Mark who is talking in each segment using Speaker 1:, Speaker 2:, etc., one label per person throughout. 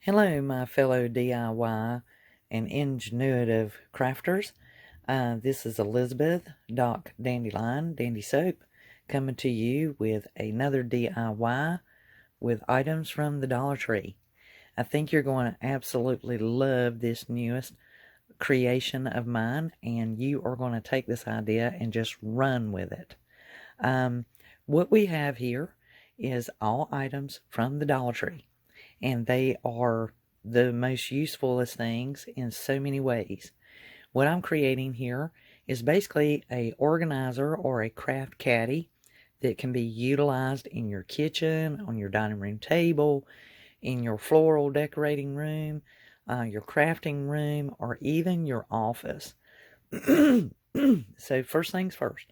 Speaker 1: Hello, my fellow DIY and ingenuitive crafters. This is Elizabeth, Doc Dandelion, Dandy Soap, coming to you with another DIY with items from the Dollar Tree. I think you're going to absolutely love this newest creation of mine, and you are going to take this idea and just run with it. What we have here is all items from the Dollar Tree, and they are the most usefulest things in so many ways. What I'm creating here is basically a organizer or a craft caddy that can be utilized in your kitchen, on your dining room table, in your floral decorating room, your crafting room, or even your office. So first things first,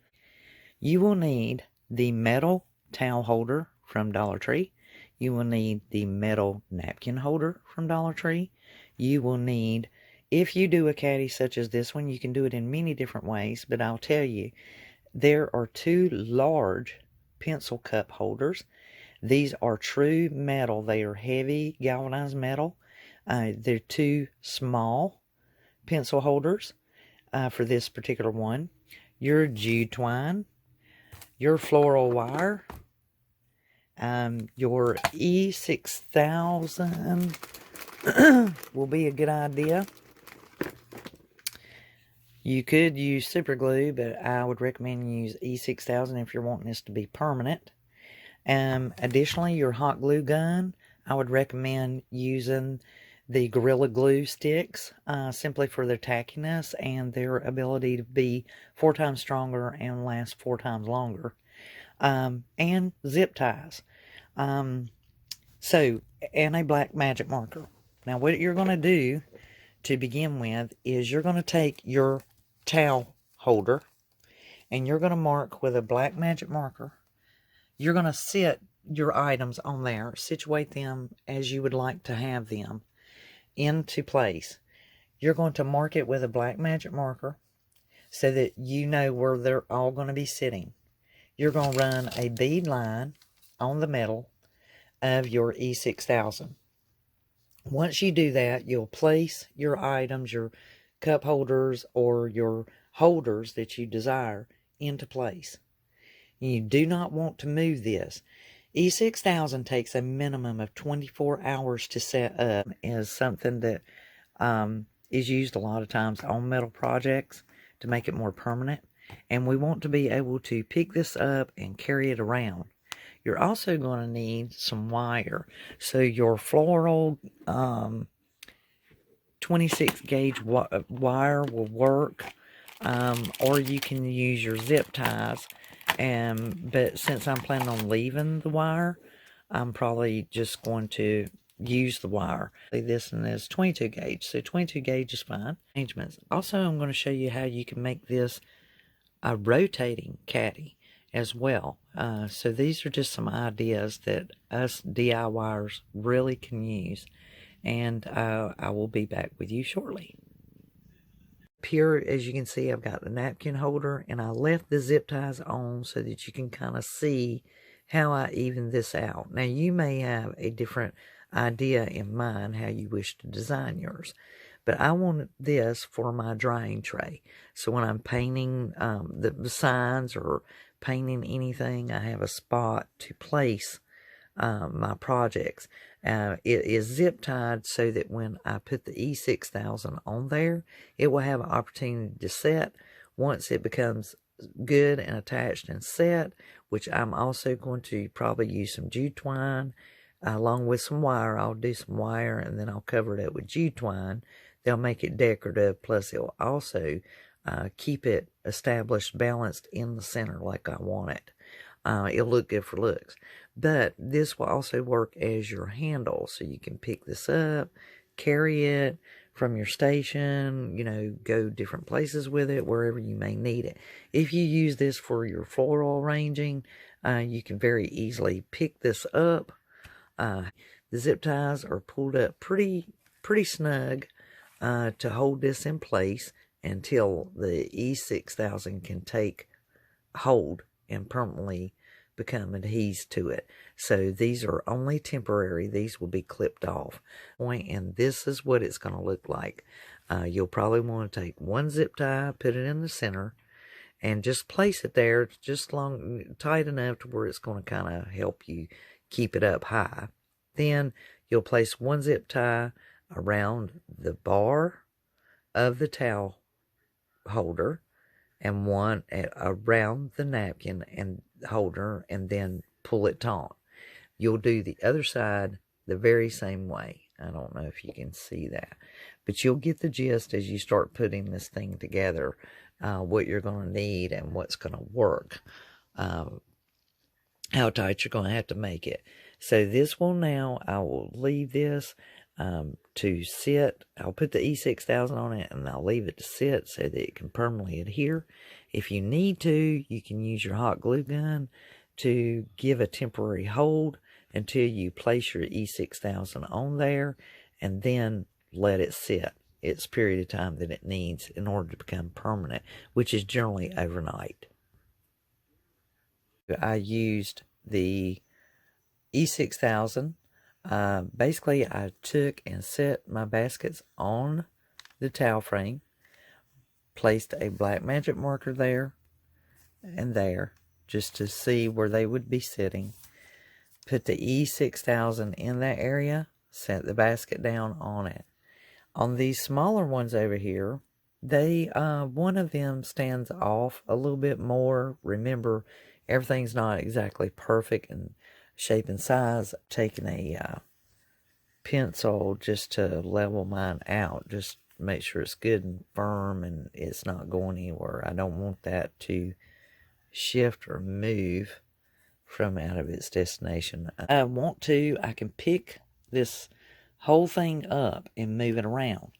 Speaker 1: you will need the metal towel holder from Dollar Tree. You will need the metal napkin holder from Dollar Tree. You will need, if you do a caddy such as this one, you can do it in many different ways, but I'll tell you, there are two large pencil cup holders. These are true metal. They are heavy galvanized metal. They're two small pencil holders for this particular one. Your jute twine, your floral wire, your E6000 will be a good idea. You could use super glue, but I would recommend you use E6000 if you're wanting this to be permanent. Additionally, your hot glue gun, I would recommend using the Gorilla Glue sticks simply for their tackiness and their ability to be 4 times stronger and last 4 times longer. And zip ties. And a black magic marker. Now what you're going to do to begin with is you're going to take your towel holder and you're going to mark with a black magic marker. You're going to sit your items on there, situate them as you would like to have them into place. You're going to mark it with a black magic marker so that you know where they're all going to be sitting. You're going to run a bead line on the metal of your E6000. Once you do that, you'll place your items, your cup holders or your holders that you desire into place. You do not want to move this. E6000 takes a minimum of 24 hours to set up. Is something that is used a lot of times on metal projects to make it more permanent. And we want to be able to pick this up and carry it around. You're also going to need some wire. So your floral 26 gauge wire will work. Or you can use your zip ties. But since I'm planning on leaving the wire, I'm probably just going to use the wire. This one is 22 gauge. So 22 gauge is fine. Arrangements. Also, I'm going to show you how you can make this a rotating caddy as well. So these are just some ideas that us DIYers really can use, and I will be back with you shortly. Here, as you can see, I've got the napkin holder, and I left the zip ties on so that you can kind of see how I even this out. Now, you may have a different idea in mind how you wish to design yours, but I want this for my drying tray. So when I'm painting the signs or painting anything, I have a spot to place my projects. It is zip tied so that when I put the E6000 on there, it will have an opportunity to set once it becomes good and attached and set, which I'm also going to probably use some jute twine along with some wire. I'll do some wire and then I'll cover it up with jute twine. They'll make it decorative, plus it'll also keep it established, balanced in the center like I want it. It'll look good for looks. But this will also work as your handle, so you can pick this up, carry it from your station, you know, go different places with it, wherever you may need it. If you use this for your floral arranging, you can very easily pick this up. The zip ties are pulled up pretty snug to hold this in place until the E6000 can take hold and permanently become adhesed to it. So these are only temporary. These will be clipped off. And this is what it's going to look like. You'll probably want to take one zip tie, put it in the center, and just place it there just tight enough to where it's going to kind of help you keep it up high. Then you'll place one zip tie around the bar of the towel holder and one around the napkin and holder, and then pull it taut. You'll do the other side the very same way. I don't know if you can see that, but you'll get the gist as you start putting this thing together, what you're going to need and what's going to work, how tight you're going to have to make it. So this will now, I will leave this to sit. I'll put the E6000 on it and I'll leave it to sit so that it can permanently adhere. If you need to, you can use your hot glue gun to give a temporary hold until you place your E6000 on there, and then let it sit its period of time that it needs in order to become permanent, which is generally overnight. I used the E6000. Basically, I took and set my baskets on the towel frame, placed a black magic marker there and there just to see where they would be sitting, put the E6000 in that area, set the basket down on it. On these smaller ones over here, one of them stands off a little bit more. Remember, everything's not exactly perfect in shape and size. Taking a pencil just to level mine out, just make sure it's good and firm and it's not going anywhere. I don't want that to shift or move from out of its destination. I can pick this whole thing up and move it around.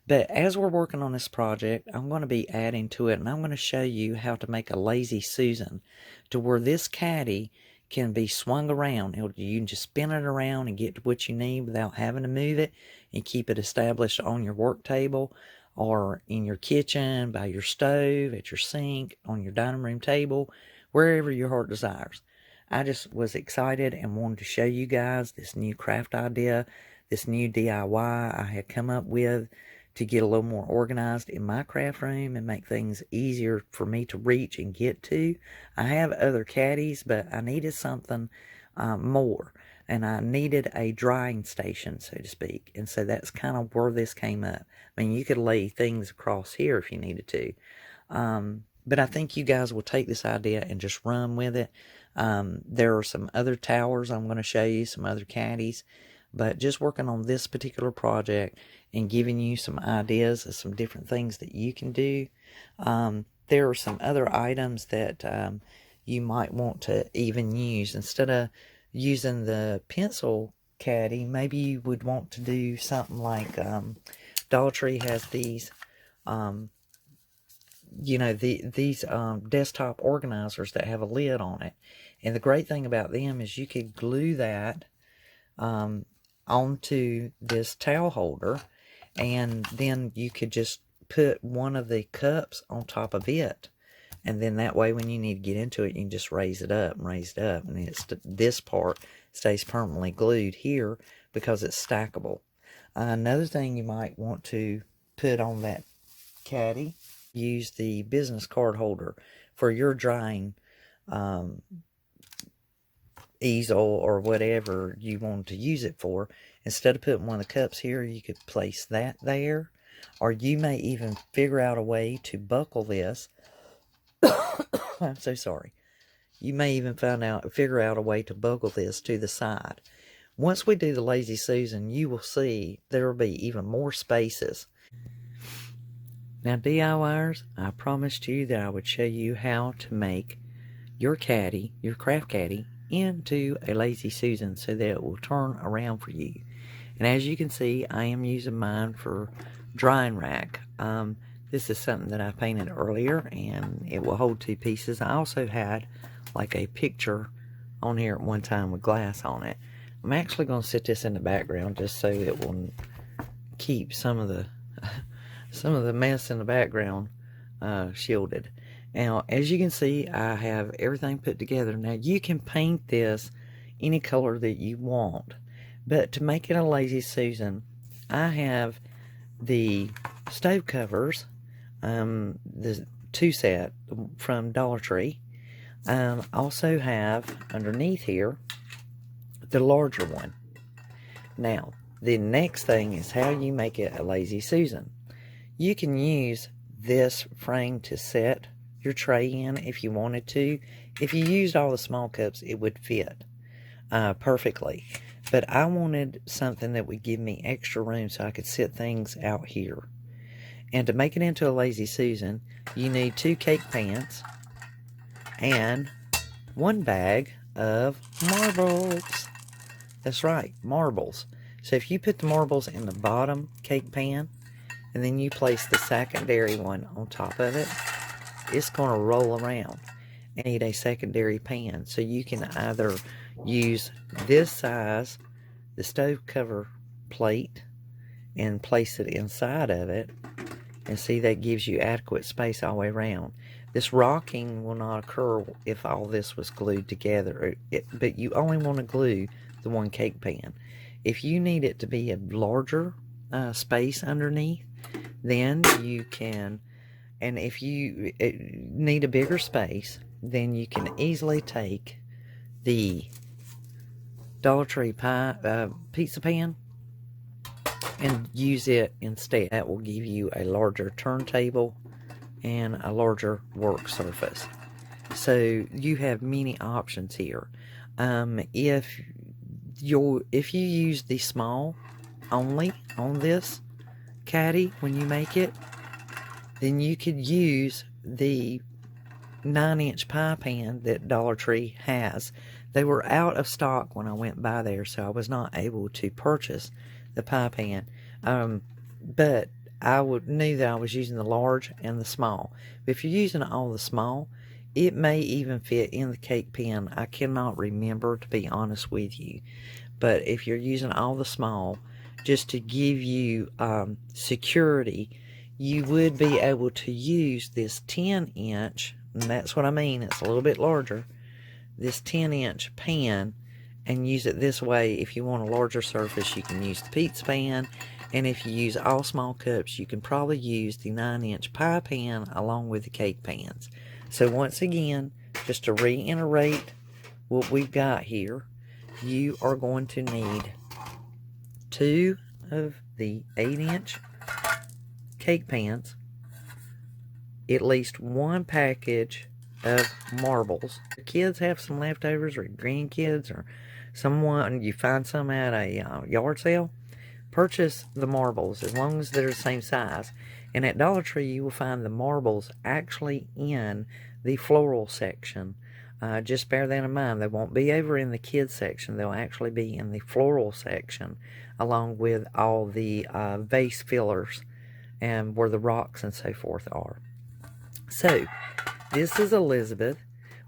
Speaker 1: But as we're working on this project, I'm going to be adding to it, and I'm going to show you how to make a lazy Susan to where this caddy can be swung around. You can just spin it around and get to what you need without having to move it, and keep it established on your work table or in your kitchen, by your stove, at your sink, on your dining room table, wherever your heart desires. I just was excited and wanted to show you guys this new craft idea, this new DIY I had come up with to get a little more organized in my craft room and make things easier for me to reach and get to. I have other caddies, but I needed something more, and I needed a drying station, so to speak, and so that's kind of where this came up. I mean, you could lay things across here if you needed to, but I think you guys will take this idea and just run with it. There are some other towers I'm going to show you, some other caddies, but just working on this particular project and giving you some ideas of some different things that you can do. There are some other items that you might want to even use. Instead of using the pencil caddy, maybe you would want to do something like Dollar Tree has these, these desktop organizers that have a lid on it. And the great thing about them is you could glue that onto this towel holder, and then you could just put one of the cups on top of it, and then that way when you need to get into it, you can just raise it up, and this part stays permanently glued here because it's stackable. Another thing you might want to put on that caddy, use the business card holder for your drying easel or whatever you want to use it for. Instead of putting one of the cups here, you could place that there, or you may even figure out a way to buckle this. I'm so sorry. You may even figure out a way to buckle this to the side. Once we do the Lazy Susan, you will see there will be even more spaces. Now, DIYers, I promised you that I would show you how to make your caddy, your craft caddy, into a Lazy Susan so that it will turn around for you. And as you can see, I am using mine for drying rack. This is something that I painted earlier, and it will hold two pieces. I also had like a picture on here at one time with glass on it. I'm actually going to set this in the background just so it will keep some of the mess in the background shielded. Now, as you can see, I have everything put together. Now, you can paint this any color that you want, but to make it a Lazy Susan, I have the stove covers, the 2-set from Dollar Tree. Also have underneath here the larger one. Now, the next thing is how you make it a Lazy Susan. You can use this frame to set your tray in if you wanted to. If you used all the small cups, it would fit perfectly. But I wanted something that would give me extra room so I could sit things out here. And to make it into a Lazy Susan, you need 2 cake pans and 1 bag of marbles. That's right, marbles. So if you put the marbles in the bottom cake pan, and then you place the secondary one on top of it, it's going to roll around. You need a secondary pan. So you can either use this size, the stove cover plate, and place it inside of it. And see, that gives you adequate space all the way around. This rocking will not occur if all this was glued together. But you only want to glue the 1 cake pan. If you need it to be a larger space underneath, then you can, and if you need a bigger space, then you can easily take the Dollar Tree pizza pan and use it instead. That will give you a larger turntable and a larger work surface. So you have many options here. If you use the small only on this caddy when you make it, then you could use the 9-inch pie pan that Dollar Tree has. They were out of stock when I went by there, so I was not able to purchase the pie pan. But I knew that I was using the large and the small. But if you're using all the small, it may even fit in the cake pan. I cannot remember, to be honest with you. But if you're using all the small, just to give you security, you would be able to use this 10-inch, and that's what I mean, it's a little bit larger, this 10-inch pan, and use it this way. If you want a larger surface, you can use the pizza pan, and if you use all small cups, you can probably use the 9-inch pie pan along with the cake pans. So once again, just to reiterate what we've got here, you are going to need 2 of the 8-inch cake pans, at least 1 package of marbles. If your kids have some leftovers, or grandkids, or someone, you find some at a yard sale, purchase the marbles as long as they're the same size. And at Dollar Tree, you will find the marbles actually in the floral section. Just bear that in mind. They won't be over in the kids section. They'll actually be in the floral section, along with all the vase fillers and where the rocks and so forth are. So, this is Elizabeth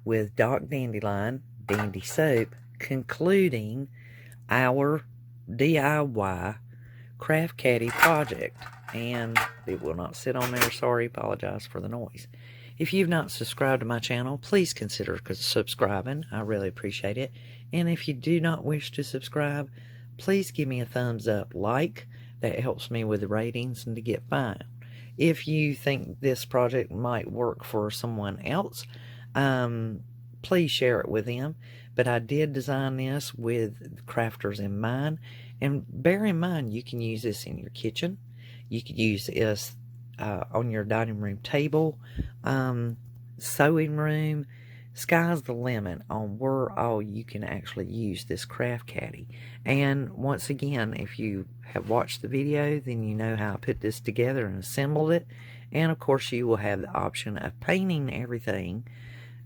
Speaker 1: with Doc Dandelion Dandy Soap, concluding our DIY Craft Caddy project. And it will not sit on there. Sorry, apologize for the noise. If you've not subscribed to my channel, please consider subscribing. I really appreciate it. And if you do not wish to subscribe, please give me a thumbs up, like. That helps me with the ratings and to get found. If you think this project might work for someone else, please share it with them. But I did design this with crafters in mind. And bear in mind, you can use this in your kitchen. You could use this on your dining room table, sewing room. Sky's the limit on where all you can actually use this craft caddy. And once again, if you have watched the video, then you know how I put this together and assembled it. And of course, you will have the option of painting everything.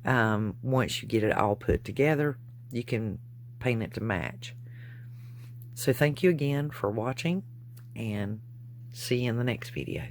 Speaker 1: Once you get it all put together, you can paint it to match. So thank you again for watching, and see you in the next video.